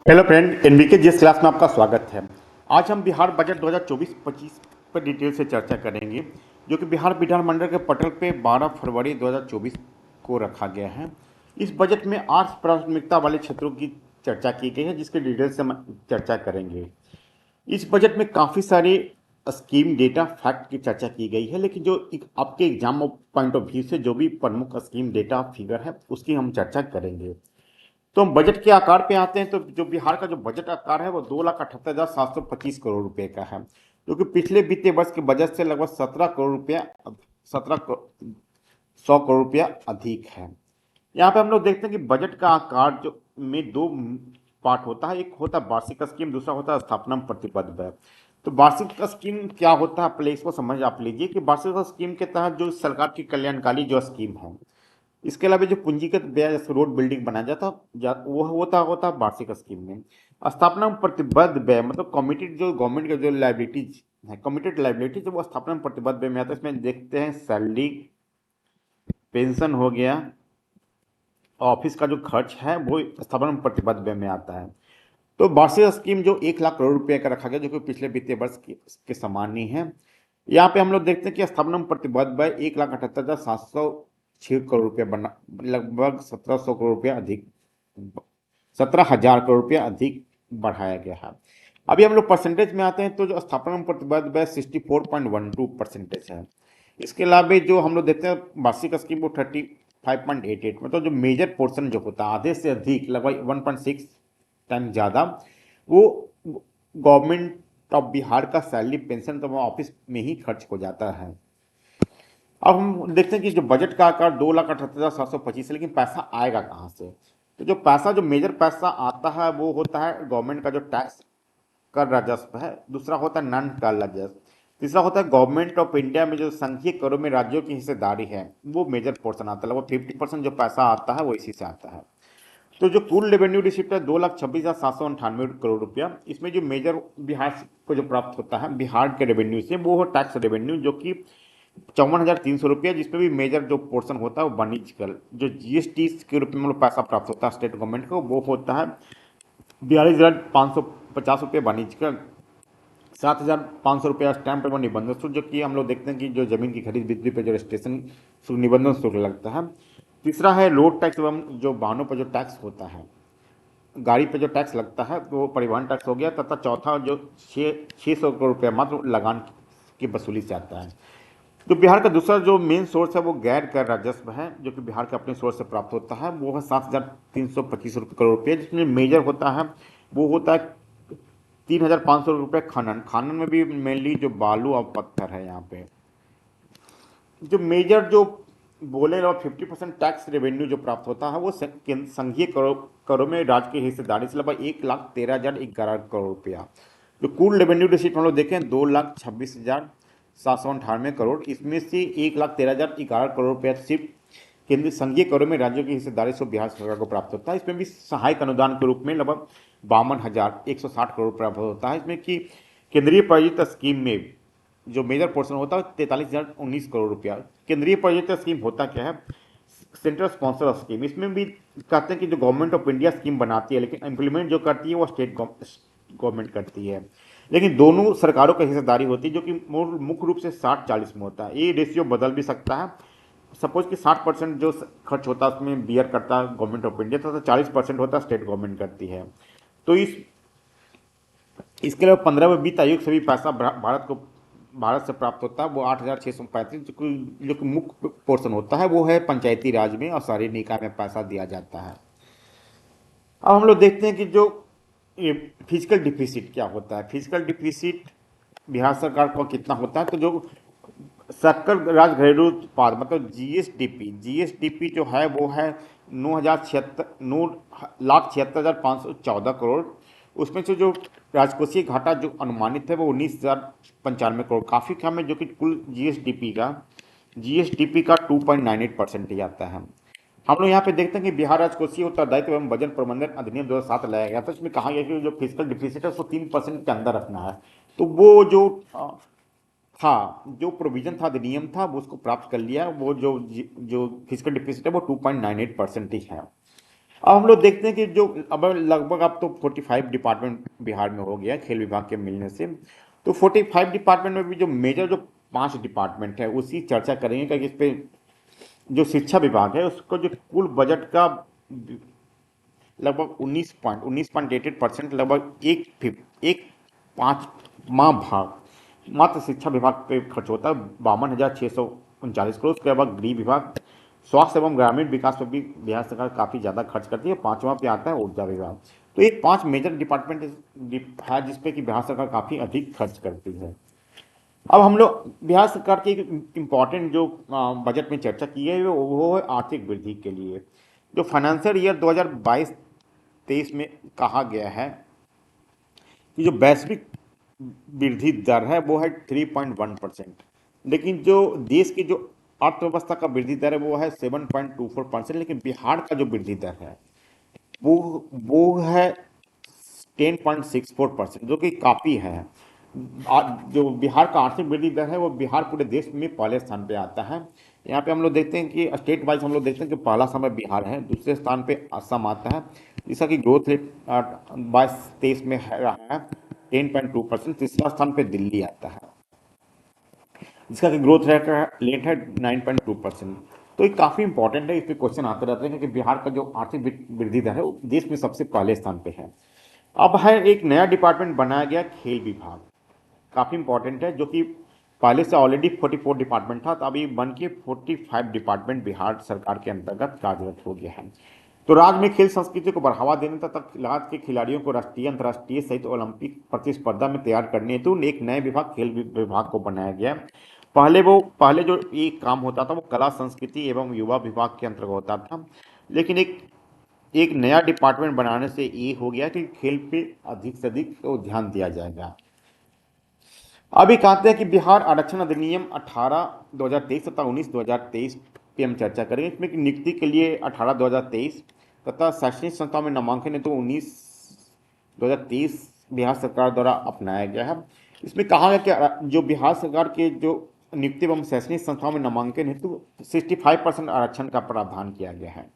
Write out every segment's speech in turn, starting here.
Hello friend, NBK जिस class में आपका स्वागत है। आज हम बिहार बजट 2024-25 पर डिटेल से चर्चा करेंगे, जो कि बिहार विधानमंडल के पटल पे 12 फरवरी 2024 को रखा गया है। इस बजट में 8 प्राथमिकता वाले क्षेत्रों की चर्चा की गई है, जिसके डिटेल से हम चर्चा करेंगे। इस बजट में काफ़ी सारे स्कीम डेटा फैक्ट की चर्चा की गई है, लेकिन जो आपके एग्जाम पॉइंट ऑफ व्यू से जो भी प्रमुख स्कीम डेटा फिगर है उसकी हम चर्चा करेंगे। तो हम बजट के आकार पे आते हैं, तो जो बिहार का जो बजट आकार है वो 2,78,725 करोड़ रुपए का है, जो कि पिछले वित्तीय वर्ष के बजट से लगभग 17 करोड़ रुपया अधिक है। यहाँ पे हम लोग देखते हैं कि बजट का आकार जो में दो पार्ट होता है, एक होता है वार्षिक स्कीम, दूसरा होता है स्थापना प्रतिबद्ध व्यय। तो वार्षिक स्कीम क्या होता है, पहले इसको समझ आप लीजिए कि वार्षिक स्कीम के तहत जो सरकार की कल्याणकारी जो स्कीम है, इसके अलावा जो पूंजीगत व्यय जैसे रोड बिल्डिंग बनाया वो होता वार्षिक स्कीम में। स्थापना में प्रतिबद्ध व्यय मतलब कमिटेड, जो गवर्नमेंट के जो लाइबिलिटीज है, कमिटेड लाइबिलिटीज, वो स्थापना में प्रतिबद्ध व्यय में आता है। इसमें देखते हैं सैलरी, पेंशन हो गया, ऑफिस का जो खर्च है वो स्थापना में प्रतिबद्ध व्यय में आता है। तो वार्षिक स्कीम जो 1 लाख करोड़ रुपए का रखा गया, जो कि पिछले वित्तीय वर्ष के समान ही है। यहाँ पे हम लोग देखते हैं कि स्थापना में प्रतिबद्ध व्यय 1,78,706 करोड़ रुपया बना, लगभग 1,700 करोड़ रुपया अधिक, 17,000 करोड़ रुपया अधिक बढ़ाया गया है। अभी हम लोग परसेंटेज में आते हैं, तो जो स्थापना में प्रतिबद्ध व्यय 64.12% है। इसके अलावा जो हम लोग देखते हैं वार्षिक स्कीम वो 35.88, मतलब जो मेजर पोर्शन जो होता है आधे से अधिक, लगभग 1.6 टाइम ज़्यादा, वो गवर्नमेंट ऑफ बिहार का सैलरी, पेंशन तो ऑफिस में ही खर्च हो जाता है। अब हम देखते हैं कि जो बजट का आकार 2,78,725 है, लेकिन पैसा आएगा कहाँ से। तो जो पैसा, जो मेजर पैसा आता है वो होता है गवर्नमेंट का जो टैक्स कर राजस्व है, दूसरा होता है नॉन कर राजस्व, तीसरा होता है गवर्नमेंट ऑफ इंडिया में जो संघीय करों में राज्यों की हिस्सेदारी है, वो मेजर पोर्शन आता है। लगभग 50% जो पैसा आता है वो इसी से आता है। तो जो कुल रेवेन्यू रिसिप्ट है 2,26,798 करोड़ रुपया। इसमें जो मेजर बिहार को जो प्राप्त होता है बिहार के रेवेन्यू से, वो है टैक्स रेवेन्यू, जो कि 54,300 रुपया, जिसमें भी मेजर जो पोर्शन होता है वो वाणिज्य कर, जो जीएसटी के रूप में मतलब पैसा प्राप्त होता है स्टेट गवर्नमेंट को, वो होता है 42,550 रुपये वाणिज्य कर, 7,500 रुपया स्टैंप एवं निबंधन शुल्क, जो कि हम लोग देखते हैं कि जो जमीन की खरीद बिक्री पर जो रजिस्ट्रेशन शुल्क, निबंधन शुल्क लगता है। तीसरा है रोड टैक्स एवं जो वाहनों पर जो टैक्स होता है, गाड़ी पे जो टैक्स लगता है वो परिवहन टैक्स हो गया। तथा चौथा जो 600 करोड़ रुपया मात्र लगान की वसूली से आता है। जो बिहार का दूसरा जो मेन सोर्स है वो गैर कर राजस्व है, जो कि बिहार के अपने सोर्स से प्राप्त होता है, वो है 7,325 करोड़ रुपये, जिसमें मेजर होता है वो होता है 3,500 रुपये खनन। खनन में भी मेनली जो बालू और पत्थर है यहाँ पे। जो मेजर जो बोले और 50% टैक्स रेवेन्यू जो प्राप्त होता है वो संघीय करों में राज्य की हिस्सेदारी से लगभग 1,13,011 करोड़ रुपया। जो कुल रेवेन्यू रिसीट हम लोग देखें 2,26,798 करोड़, इसमें से 1,13,011 करोड़ रुपया सिर्फ केंद्रीय संघीय करों में राज्यों की हिस्सेदारी से बिहार सरकार को प्राप्त होता है। इसमें भी सहायक अनुदान के रूप में लगभग 52,160 करोड़ प्राप्त होता है। इसमें कि केंद्रीय प्रायोजित स्कीम में जो मेजर पोर्शन होता है 43,019 करोड़ रुपया। केंद्रीय प्रायोजित स्कीम होता क्या है, सेंट्रल स्पॉन्सर स्कीम। इसमें भी कहते हैं कि जो गवर्नमेंट ऑफ इंडिया स्कीम बनाती है, लेकिन इम्प्लीमेंट जो करती है वो स्टेट गवर्नमेंट करती है। लेकिन दोनों सरकारों की हिस्सेदारी होती है, जो कि मुख्य रूप से 60-40 में होता है। ये रेशियो बदल भी सकता है। सपोज कि 60% जो खर्च होता है उसमें बियर करता है गवर्नमेंट ऑफ इंडिया, तो 40% होता है स्टेट गवर्नमेंट करती है। तो इसके अलावा 15वें वित्त आयोग से भी पैसा भारत से प्राप्त होता है, वो 8,635, जो कि मुख्य पोर्शन होता है वो है पंचायती राज में और शहरी निकाय में पैसा दिया जाता है। अब हम लोग देखते हैं कि जो ये फिजिकल डिफिसिट क्या होता है। फिजिकल डिफिसिट बिहार सरकार को कितना होता है, तो जो सकल राज घरेलू उत्पाद मतलब जीएसडीपी जो है वो है 9,76,514 करोड़। उसमें से जो राजकोषीय घाटा जो अनुमानित है वो 19,095 करोड़, काफ़ी कम है, जो कि कुल जीएसडीपी का 2.98% ही आता है। हम लोग यहाँ पे देखते हैं कि बिहार राजकोषीय उत्तरदायित्व एवं बजट प्रबंधन अधिनियम 2007 लाया गया था। इसमें कहा गया कि जो फिजिकल डिफिसिट है उसको 3% के अंदर रखना है। तो वो जो था, जो प्रोविजन था, अधिनियम था, वो उसको प्राप्त कर लिया। वो जो जो फिजिकल डिफिसिट है वो 2.98% ही है। अब हम लोग देखते हैं कि जो अब लगभग अब तो 45 डिपार्टमेंट बिहार में हो गया खेल विभाग के मिलने से। तो 45 डिपार्टमेंट में भी जो मेजर जो 5 डिपार्टमेंट है उसकी चर्चा करेंगे, क्योंकि इस पे जो शिक्षा विभाग है उसको जो कुल बजट का लगभग 19.88% लगभग एक पाँच माह भाग मात्र शिक्षा विभाग पे खर्च होता है, 52,639 करोड़। उसके बाद गृह विभाग, स्वास्थ्य एवं ग्रामीण विकास पर भी बिहार सरकार काफ़ी ज़्यादा खर्च करती है। पांचवा पे आता है ऊर्जा विभाग। तो ये 5 मेजर डिपार्टमेंट है जिसपे कि बिहार सरकार काफ़ी अधिक खर्च करती है। अब हम लोग बिहार सरकार की एक इम्पॉर्टेंट जो बजट में चर्चा की है वो है आर्थिक वृद्धि के लिए। जो फाइनेंशियल ईयर 2022-23 में कहा गया है कि जो वैश्विक वृद्धि दर है वो है 3.1%, लेकिन जो देश की जो अर्थव्यवस्था का वृद्धि दर है वो है 7.24%, लेकिन बिहार का जो वृद्धि दर है वो वो है 10.64%, जो कि काफ़ी है। जो बिहार का आर्थिक वृद्धि दर है वो बिहार पूरे देश में पहले स्थान पे आता है। यहाँ पे हम लोग देखते हैं कि स्टेट वाइज हम लोग देखते हैं कि पहला स्थान पे बिहार है, दूसरे स्थान पे असम आता है, जिसका कि ग्रोथ रेट 22-23 में रहा है 10.2%। तीसरा स्थान पे दिल्ली आता है जिसका कि ग्रोथ रेट है 9.2%। तो ये काफ़ी इंपॉर्टेंट है, इस पे क्वेश्चन आते रहते हैं कि बिहार का जो आर्थिक वृद्धि दर है वो देश में सबसे पहले स्थान पे है। अब है एक नया डिपार्टमेंट बनाया गया खेल विभाग, काफ़ी इंपॉर्टेंट है, जो कि पहले से ऑलरेडी 44 डिपार्टमेंट था, तो अभी बन के 45 डिपार्टमेंट बिहार सरकार के अंतर्गत कार्यरत हो गया है। तो राज्य में खेल संस्कृति को बढ़ावा देने तथा राज्य के खिलाड़ियों को राष्ट्रीय अंतर्राष्ट्रीय सहित ओलंपिक प्रतिस्पर्धा में तैयार करने हेतु एक नए विभाग खेल विभाग को बनाया गया। पहले जो ये काम होता था वो कला संस्कृति एवं युवा विभाग के अंतर्गत होता था, लेकिन एक एक नया डिपार्टमेंट बनाने से ये हो गया कि खेल पे अधिक से अधिक तो ध्यान दिया जाएगा। अभी कहते हैं कि बिहार आरक्षण अधिनियम 18/2023 तथा 19/2023 पे हम चर्चा करेंगे। इसमें कि नियुक्ति के लिए 18/2023 तथा शैक्षणिक संस्थाओं में नामांकन हेतु 19/2023 बिहार सरकार द्वारा अपनाया गया है। इसमें कहा गया कि जो बिहार सरकार के जो नियुक्ति एवं शैक्षणिक संस्थाओं में नामांकन हेतु 65% आरक्षण का प्रावधान किया गया है।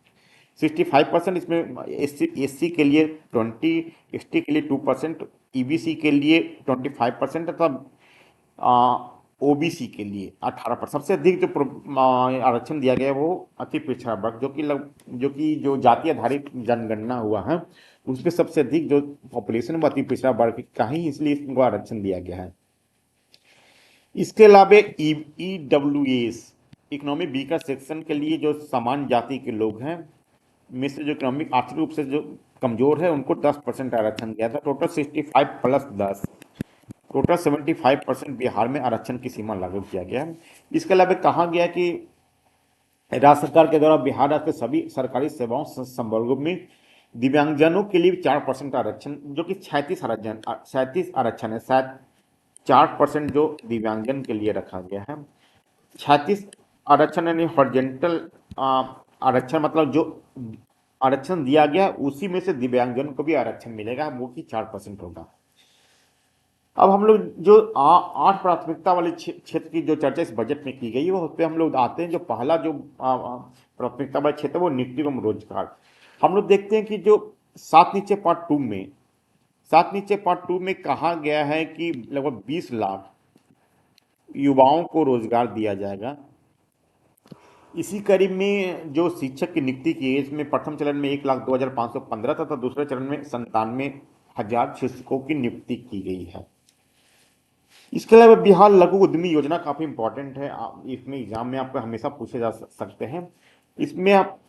65%, इसमें एस सी के लिए 20, एस टी के लिए 2%, ईबीसी के लिए 25% तथा ओबीसी के लिए 18%। सबसे अधिक जो आरक्षण दिया गया है वो अति पिछड़ा वर्ग, जो जाति आधारित जनगणना हुआ है उसमें सबसे अधिक जो पॉपुलेशन वो अति पिछड़ा वर्ग का ही, इसलिए इसको आरक्षण दिया गया है। इसके अलावा ईडब्ल्यूएस इकोनॉमिक वीकर सेक्शन के लिए जो समान जाति के लोग हैं में से जो इकोनॉमिक आर्थिक रूप से जो कमजोर है उनको 10% आरक्षण दिया था। टोटल 65+10, टोटल 75% बिहार में आरक्षण की सीमा लागू किया गया है। इसके अलावा कहा गया कि राज्य सरकार के द्वारा बिहार राज्य के सभी सरकारी सेवाओं संवर्गों में दिव्यांगजनों के लिए 4% आरक्षण, जो कि 36 आरक्षण है, शायद 4% जो दिव्यांगजन के लिए रखा गया है। 36 आरक्षण यानी हॉरिजॉन्टल आरक्षण, मतलब जो आरक्षण दिया गया उसी में से दिव्यांगजन को भी आरक्षण मिलेगा, वो कि 4% होगा। अब हम लोग जो 8 प्राथमिकता वाले क्षेत्र की जो चर्चा इस बजट में की गई है वो उस पर हम लोग आते हैं। जो पहला जो प्राथमिकता वाला क्षेत्र है वो नियुक्ति एवं रोजगार। हम लोग देखते हैं कि जो सात नीचे पार्ट टू में कहा गया है कि लगभग 20 लाख युवाओं को रोजगार दिया जाएगा। इसी कड़ी में जो शिक्षक की नियुक्ति की है, इसमें प्रथम चरण में 1,02,515 तथा दूसरे चरण में 97,000 शिक्षकों की नियुक्ति की गई है। इसके अलावा बिहार लघु उद्यमी योजना काफी इंपॉर्टेंट है, इसमें एग्जाम में आपको हमेशा पूछे जा सकते हैं। इसमें आप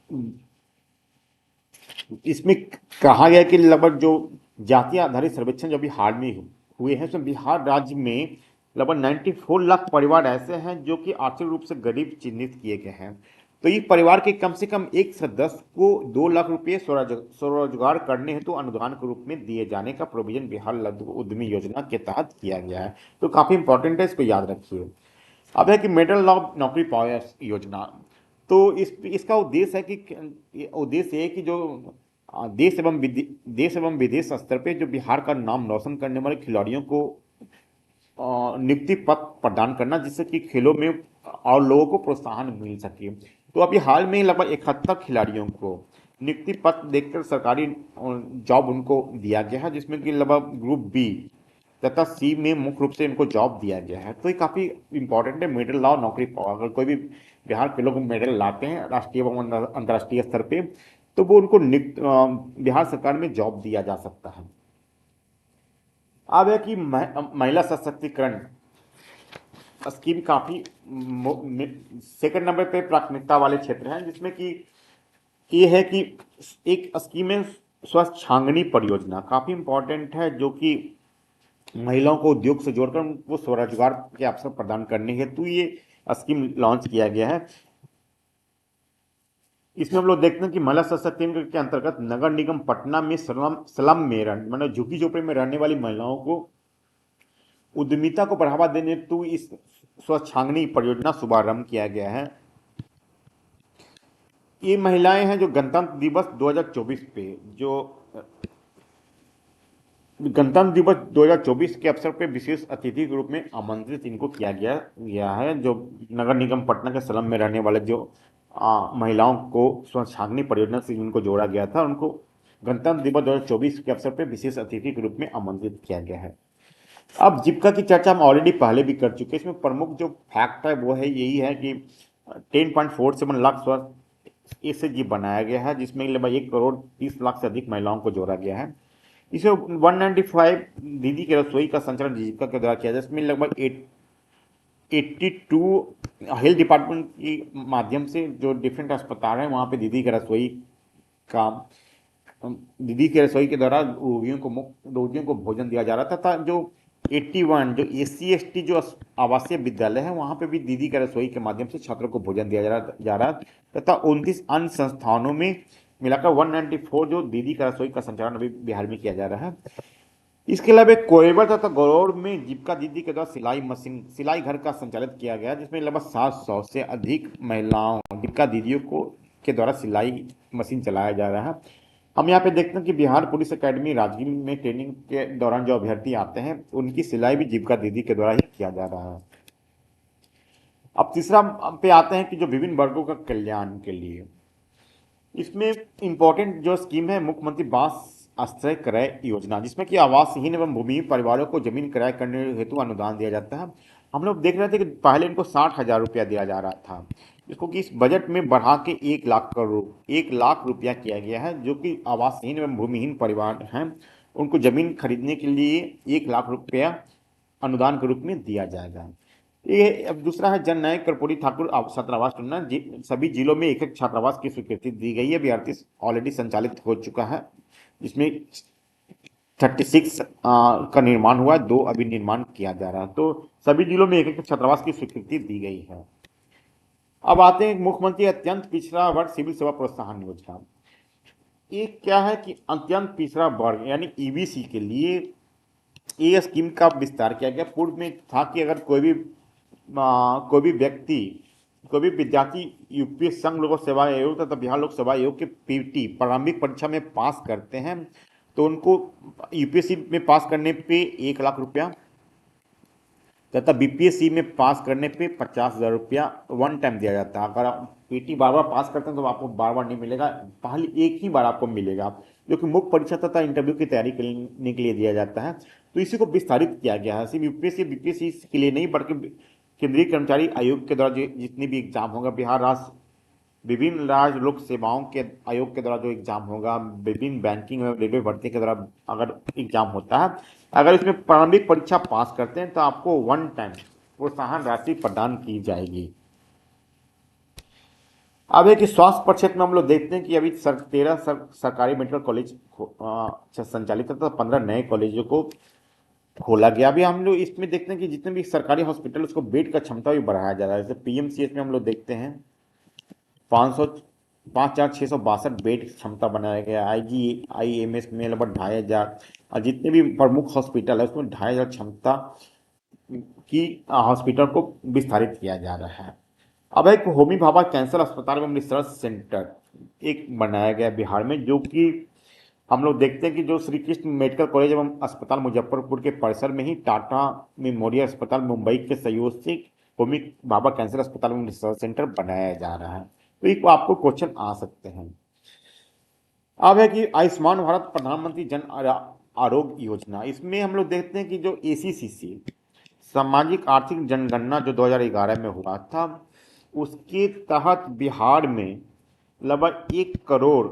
इसमें कहा गया कि लगभग जो जाति आधारित सर्वेक्षण जो भी हाल में हुए हैं उसमें बिहार राज्य में लगभग 94 लाख परिवार ऐसे हैं जो कि आर्थिक रूप से गरीब चिन्हित किए गए हैं। तो ये परिवार के कम से कम एक सदस्य को 2 लाख रुपये स्वरोजगार करने हेतु अनुदान के रूप में दिए जाने का प्रोविजन बिहार लघु उद्यमी योजना के तहत किया गया है। तो काफी इंपॉर्टेंट है, इसको याद रखिए। अब है कि मेडल ऑफ नौकरी पावर योजना। तो इसका उद्देश्य है कि जो देश एवं विदेश स्तर पे जो बिहार का नाम रोशन करने वाले खिलाड़ियों को नियुक्ति पत्र प्रदान करना, जिससे कि खेलों में और लोगों को प्रोत्साहन मिल सके। तो अभी हाल में लगभग 71 खिलाड़ियों को नियुक्ति पत्र देकर सरकारी जॉब उनको दिया गया है, जिसमें कि लगभग ग्रुप बी तथा सी में मुख्य रूप से इनको जॉब दिया गया है। तो ये काफ़ी इंपॉर्टेंट है, मेडल लाओ नौकरी पाओ। अगर कोई भी बिहार के लोग मेडल लाते हैं राष्ट्रीय एवं अंतर्राष्ट्रीय स्तर पे, तो वो उनको बिहार सरकार में जॉब दिया जा सकता है। अब है कि महिला सशक्तिकरण स्कीम काफ़ी सेकंड नंबर पे प्राथमिकता वाले क्षेत्र हैं, जिसमें कि ये है कि एक स्कीम है स्वच्छांगनी परियोजना, काफ़ी इंपॉर्टेंट है, जो कि महिलाओं को उद्योग से जोड़कर उनको स्वरोजगार के अवसर प्रदान करने हेतु ये स्कीम लॉन्च किया गया है। इसमें हम लोग देखते हैं कि महिला सशक्तिकरण के अंतर्गत नगर निगम पटना में स्लम में मतलब झुग्गी झोपड़ी में रहने वाली महिलाओं को उद्यमिता को बढ़ावा देने हेतु इस स्वच्छांगनी परियोजना शुभारंभ किया गया है। ये महिलाएं हैं जो गणतंत्र दिवस 2024 पे जो गणतंत्र दिवस 2024 के अवसर पर विशेष अतिथि के रूप में आमंत्रित इनको किया गया है। जो नगर निगम पटना के स्लम में रहने वाले जो महिलाओं को स्वच्छाग्नि परियोजना से जिनको जोड़ा गया था, उनको गणतंत्र दिवस 2024 के अवसर पर विशेष अतिथि के रूप में आमंत्रित किया गया है। अब जीविका की चर्चा हम ऑलरेडी पहले भी कर चुके हैं। इसमें प्रमुख जो फैक्ट है वो है यही है कि 10.47 लाख स्वास्थ्य एसएचजी बनाया गया है, जिसमें लगभग 1 करोड़ 30 लाख से अधिक महिलाओं को जोड़ा गया है। इसे 195 दीदी के रसोई का संचालन जीविका के द्वारा किया जाए, इसमें लगभग 82 हेल्थ डिपार्टमेंट के माध्यम से जो डिफरेंट अस्पताल हैं वहाँ पे दीदी के रसोई के द्वारा रोगियों को भोजन दिया जा रहा था। जो 81 जो SC ST जो आवासीय विद्यालय है वहाँ पे भी दीदी के रसोई के माध्यम से छात्रों को भोजन दिया जा रहा तथा 29 अन्य संस्थानों में मिलाकर 194 जो दीदी का रसोई का संचालन अभी बिहार में किया जा रहा है। इसके अलावा कोयबर तथा गौरव में जीविका दीदी के द्वारा सिलाई घर का संचालित किया गया, जिसमें लगभग 700 से अधिक महिलाओं जीविका दीदियों को के द्वारा सिलाई मशीन चलाया जा रहा है। हम यहाँ पे देखते हैं कि बिहार पुलिस एकेडमी राजगीर में ट्रेनिंग के दौरान जो अभ्यर्थी आते हैं उनकी सिलाई भी जीविका दीदी के द्वारा ही किया जा रहा है। अब तीसरा पे आते हैं कि जो विभिन्न वर्गों का कल्याण के लिए इसमें इंपॉर्टेंट जो स्कीम है मुख्यमंत्री बास आश्रय क्रय योजना, जिसमें कि आवासहीन एवं भूमिहीन परिवारों को जमीन क्रय करने हेतु अनुदान दिया जाता है। हम लोग देख रहे थे कि पहले इनको 60,000 रुपया दिया जा रहा था, जिसको कि इस बजट में बढ़ा के 1 लाख रुपया किया गया है। जो कि आवासहीन एवं भूमिहीन परिवार हैं उनको जमीन खरीदने के लिए 1 लाख रुपया अनुदान के रूप में दिया जाएगा। ये अब दूसरा है जन नायक कर्पूरी ठाकुर छात्रावास चुनना। सभी जिलों में एक एक छात्रावास की स्वीकृति दी गई है। BRT ऑलरेडी संचालित हो चुका है, जिसमें 36 का निर्माण हुआ है, 2 अभी निर्माण किया जा रहा है। तो सभी जिलों में एक एक छात्रावास की स्वीकृति दी गई है। अब आते हैं मुख्यमंत्री अत्यंत पिछड़ा वर्ग सिविल सेवा प्रोत्साहन योजना। ये क्या है कि अत्यंत पिछड़ा वर्ग यानी EBC के लिए ये स्कीम का विस्तार किया गया। पूर्व में था कि अगर कोई भी व्यक्ति कोई भी विद्यार्थी UPSC संघ लोक सेवा आयोग तथा बिहार लोक सेवा आयोग के PT प्रारंभिक परीक्षा में पास करते हैं तो उनको UPSC में पास करने पे 1 लाख रुपया तथा BPSC में पास करने पे 50,000 रुपया वन टाइम दिया जाता है। अगर आप PT बार बार पास करते हैं तो आपको बार बार नहीं मिलेगा, पहले एक ही बार आपको मिलेगा, जो कि मुख्य परीक्षा तथा इंटरव्यू की तैयारी करने के लिए दिया जाता है। तो इसी को विस्तारित किया गया है, सिर्फ UPSC BPSC के लिए नहीं बल्कि केंद्रीय कर्मचारी आयोग के द्वारा जितनी भी एग्जाम होगा, विभिन्न राज्य लोक सेवाओं के आयोग के द्वारा जो एग्जाम होगा, विभिन्न बैंकिंग और रेलवे भर्ती के द्वारा अगर एग्जाम होता है, अगर इसमें प्रारंभिक परीक्षा पास करते हैं तो आपको वन टाइम प्रोत्साहन राशि प्रदान की जाएगी। अब एक स्वास्थ्य पर क्षेत्र में हम लोग देखते हैं कि अभी 13 सरकारी मेडिकल कॉलेज संचालित है, तो 15 नए कॉलेजों को खोला गया। अभी हम लोग इसमें देखते हैं कि जितने भी सरकारी हॉस्पिटल उसको बेड का क्षमता भी बढ़ाया जा रहा है। जैसे PMCH में हम लोग देखते हैं 5,662 बेड क्षमता बनाया गया। IGIMS में लगभग 2,500 और जितने भी प्रमुख हॉस्पिटल है उसमें 2,500 क्षमता की हॉस्पिटल को विस्तारित किया जा रहा है। अब एक होमी भाभा कैंसर अस्पताल एवं रिसर्च सेंटर एक बनाया गया बिहार में, जो कि हम लोग देखते हैं कि जो श्री कृष्ण मेडिकल कॉलेज एवं अस्पताल मुजफ्फरपुर के परिसर में ही टाटा मेमोरियल अस्पताल मुंबई के सहयोग से होमी भाभा कैंसर अस्पताल एवं रिसर्च सेंटर बनाया जा रहा है। तो एक आपको क्वेश्चन आ सकते हैं। अब है कि आयुष्मान भारत प्रधानमंत्री जन आरोग्य योजना, इसमें हम लोग देखते हैं कि जो एसीसीसी सामाजिक आर्थिक जनगणना जो 2011 में हुआ था, उसके तहत बिहार में लगभग 1 करोड़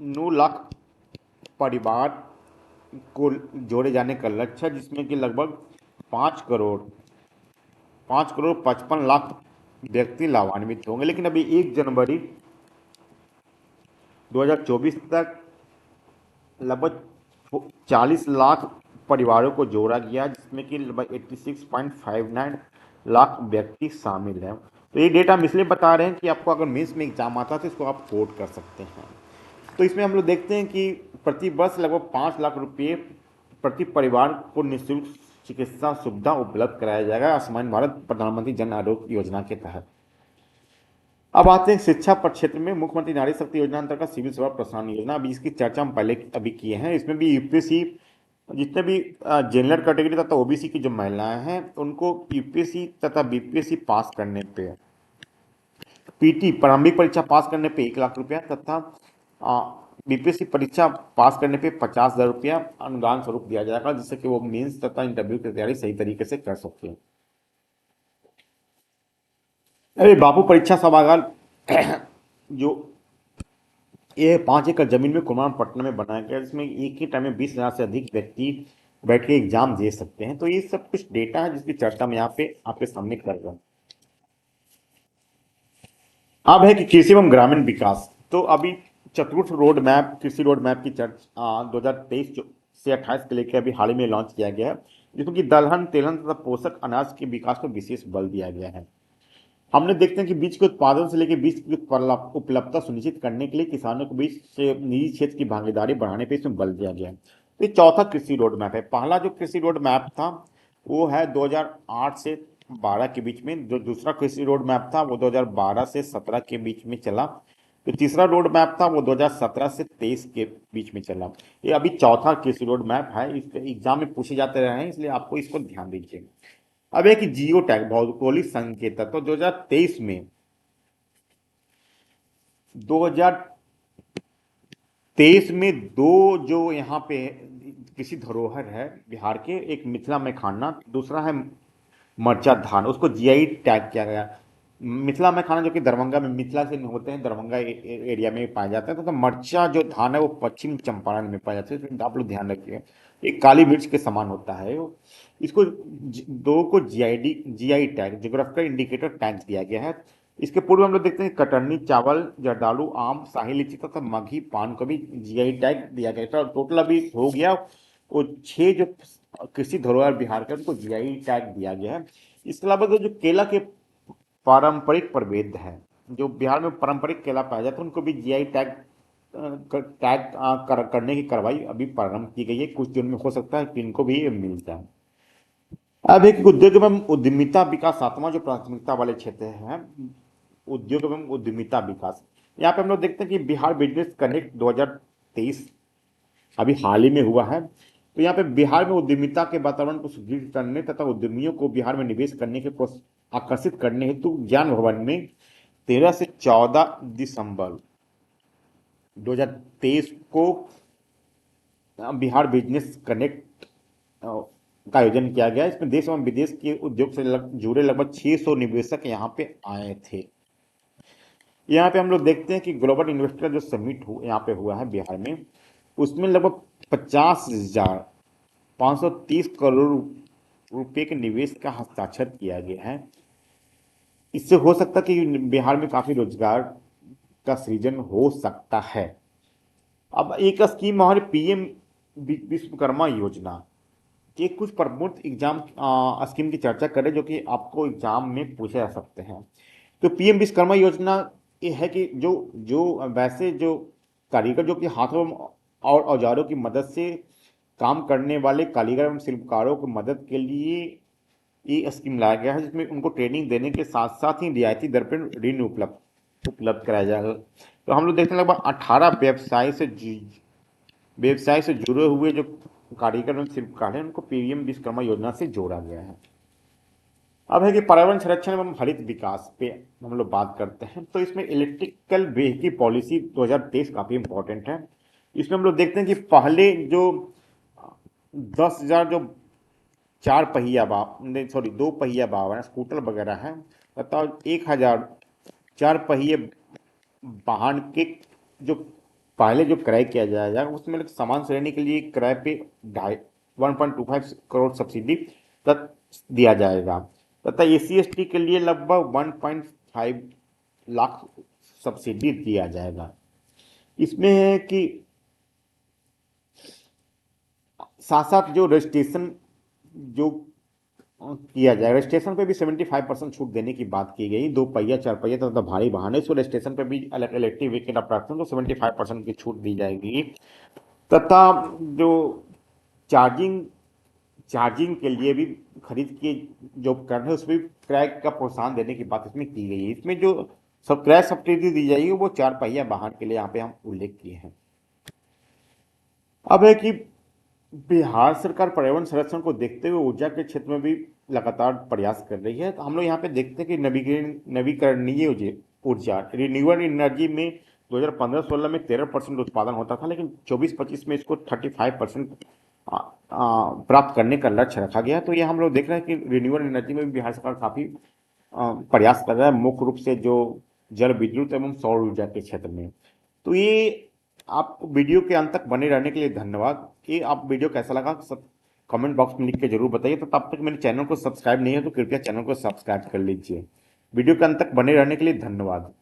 9 लाख परिवार को जोड़े जाने का लक्ष्य है, जिसमें कि लगभग 5 करोड़ 5 करोड़ 55 लाख व्यक्ति लाभान्वित होंगे। लेकिन अभी 1 जनवरी 2024 तक लगभग 40 लाख परिवारों को जोड़ा गया, जिसमें कि लगभग 86.59 लाख व्यक्ति शामिल हैं। तो ये डेटा हम इसलिए बता रहे हैं कि आपको अगर मेंस में एग्जाम आता है तो इसको आप कोट कर सकते हैं। तो इसमें हम लोग देखते हैं कि प्रति वर्ष लगभग 5 लाख रुपये प्रति परिवार को निःशुल्क चिकित्सा सुविधा उपलब्ध कराया जाएगा आयुष्मान भारत प्रधानमंत्री जन आरोग्य योजना के तहत। अब आते हैं शिक्षा पर क्षेत्र में मुख्यमंत्री नारी शक्ति योजना अंतर्गत सिविल सेवा प्रोत्साहन योजना। अभी इसकी चर्चा हम पहले अभी किए हैं। इसमें भी यूपीएससी जितने भी जनरल कैटेगरी तथा ओबीसी की जो महिलाएं हैं उनको यूपीएससी तथा बीपीएससी पास करने पे, पीटी प्रारंभिक परीक्षा पास करने पे 1 लाख रुपया तथा बीपीएससी परीक्षा पास करने पे 50,000 रुपया अनुदान स्वरूप दिया जाएगा, जिससे कि वो मेंस तथा इंटरव्यू की तैयारी सही तरीके से कर सकते हैं। अरे बापू परीक्षा सभागार जो ये 5 एकड़ जमीन में कुमारपट्टनम में बनाया गया, जिसमें एक ही टाइम में 20,000 से अधिक व्यक्ति बैठ के एग्जाम दे सकते हैं। तो ये सब कुछ डेटा है जिसकी चर्चा मैं यहाँ पे आपके सामने कर रहा हूँ। अब है कि कृषि एवं ग्रामीण विकास। तो अभी चतुर्थ रोड मैप कृषि रोड मैप की चर्चा 2023 से 28 के लेकर अभी हाल ही में लॉन्च किया गया है, जिसमें कि दलहन तेलहन तथा पोषक अनाज के विकास पर विशेष बल दिया गया है। हमने देखते हैं कि बीज के उत्पादन से लेकर बीज की उपलब्धता सुनिश्चित करने के लिए किसानों के बीच से निजी क्षेत्र की भागीदारी बढ़ाने पर इसमें बल दिया गया है। तो ये चौथा कृषि रोड मैप है। पहला जो कृषि रोड मैप था वो है 2008 से 12 के बीच में। जो दूसरा कृषि रोड मैप था वो 2012 से 17 के बीच में चला। जो तीसरा रोड मैप था वो 2017 से 23 के बीच में चला। ये अभी चौथा कृषि रोड मैप है। इस एग्जाम में पूछे जाते रहे हैं, इसलिए आपको इसको ध्यान दीजिए। अब एक जियो टैग भौगोलिक संकेतक, तो 2023 में 2023 में दो जो यहाँ पे कृषि धरोहर है बिहार के, एक मिथिला में खाना, दूसरा है मरचा धान, उसको जीआई टैग किया गया। मिथिला में खाना जो कि दरभंगा में मिथिला से होते हैं, दरभंगा एरिया में पाया जाता है। तो मरचा जो धान है वो पश्चिम चंपारण में पाया जाता है। तो आप लोग ध्यान रखिए, एक काली मिर्च के समान होता है वो। इसको दो को GI tag geographical indicator tag दिया गया है। इसके पूर्व हम लोग देखते हैं कटरनी चावल, जर्दालू आम, शाही लीची तथा मघी पान को भी जीआई टैग दिया गया। तो टोटल अभी हो गया वो 6 जो कृषि धरोहर बिहार के उनको जीआई टैग दिया गया है। इसके अलावा जो केला के पारंपरिक प्रभेद है, जो बिहार में पारंपरिक केला पाया जाता है, उनको भी जीआई टैग करने की कार्रवाई अभी प्रारंभ की गई है। कुछ दिन में हो सकता है कि इनको भी ये मिल जाए। अब एक उद्योग एवं उद्यमिता विकास, सातवां जो प्राथमिकता वाले क्षेत्र है, उद्योग एवं उद्यमिता विकास। यहाँ पे हम लोग देखते हैं कि बिहार बिजनेस कनेक्ट 2023 अभी हाल ही में हुआ है। तो यहाँ पे बिहार में उद्यमिता के वातावरण को सुदृढ़ करने तथा उद्यमियों को बिहार में निवेश करने के आकर्षित करने हेतु ज्ञान भवन में 13 से 14 दिसंबर 2023 को बिहार बिजनेस कनेक्ट का आयोजन किया गया। इसमें देश एवं विदेश के उद्योग से जुड़े लगभग 600 निवेशक यहाँ पे आए थे। यहाँ पे हम लोग देखते हैं कि ग्लोबल इन्वेस्टर जो समिट यहाँ पे हुआ है बिहार में, उसमें लगभग 50,530 करोड़ रुपए के निवेश का हस्ताक्षर किया गया है। इससे हो सकता है कि बिहार में काफी रोजगार का सृजन हो सकता है। अब एक स्कीम हमारे पीएम विश्वकर्मा योजना के कुछ प्रमुख एग्जाम स्कीम की चर्चा करें जो कि आपको एग्जाम में पूछे जा सकते हैं। तो पीएम विश्वकर्मा योजना ये है कि जो जो वैसे जो कारीगर जो कि हाथों और औजारों की मदद से काम करने वाले कारीगर एवं शिल्पकारों की मदद के लिए ये स्कीम लाया गया है, जिसमें उनको ट्रेनिंग देने के साथ साथ ही रियायती दर पर ऋण उपलब्ध कराया जाएगा। तो हम लोग देखते हैं लगभग 18 व्यवसाय से जुड़े हुए जो कारीगर एवं शिल्पकार हैं उनको पीएम विश्वकर्मा योजना से जोड़ा गया है। अब है कि पर्यावरण संरक्षण एवं हरित विकास पे हम लोग बात करते हैं, तो इसमें इलेक्ट्रिकल व्हीकल पॉलिसी 2023 काफी इंपॉर्टेंट है। इसमें हम लोग देखते हैं कि पहले जो 10,000 जो चार पहिया नहीं सॉरी दो पहिया वाहन स्कूटर वगैरह है, तथा 1,000 चार पहिए वाहन के जो पहले जो क्रय किया जाएगा उसमें सामान श्रेणी के लिए क्रय पे 1.25 करोड़ सब्सिडी तक दिया जाएगा, तथा SC ST के लिए लगभग 1.5 लाख सब्सिडी दिया जाएगा। इसमें है कि साथ साथ जो रजिस्ट्रेशन जो किया जाए, रजिस्ट्रेशन पे भी 75% छूट देने की बात की गई। दो पहिया चार पहिया तथा भारी वाहन है, इसको रजिस्ट्रेशन पे भी इलेक्ट्रिक व्हीकल अट्रैक्शन को 75% की छूट दी जाएगी, तथा जो चार्जिंग चार्जिंग के लिए भी खरीद के जो उपकरण है उसमें क्रय का प्रोत्साहन देने की बात इसमें की गई है। इसमें जो सब क्रय सब्सिडी दी जाएगी वो चार पहिया वाहन के लिए यहाँ पे हम उल्लेख किए हैं। अब है कि बिहार सरकार पर्यावरण संरक्षण को देखते हुए ऊर्जा के क्षेत्र में भी लगातार प्रयास कर रही है। तो हम लोग यहाँ पे देखते हैं कि नवीकरणीय ऊर्जा रिन्यूएबल एनर्जी में 2015-16 में 13% उत्पादन होता था, लेकिन 24-25 में इसको 35% प्राप्त करने का लक्ष्य रखा गया। तो ये हम लोग देख रहे हैं कि रिन्यूएबल एनर्जी में भी बिहार सरकार काफी प्रयास कर रहा है, मुख्य रूप से जो जल विद्युत एवं सौर ऊर्जा के क्षेत्र में। तो ये आप वीडियो के अंत तक बने रहने के लिए धन्यवाद। कि आप वीडियो कैसा लगा सब कमेंट बॉक्स में लिख के जरूर बताइए। तो तब तक मेरे चैनल को सब्सक्राइब नहीं है तो कृपया चैनल को सब्सक्राइब कर लीजिए। वीडियो के अंत तक बने रहने के लिए धन्यवाद।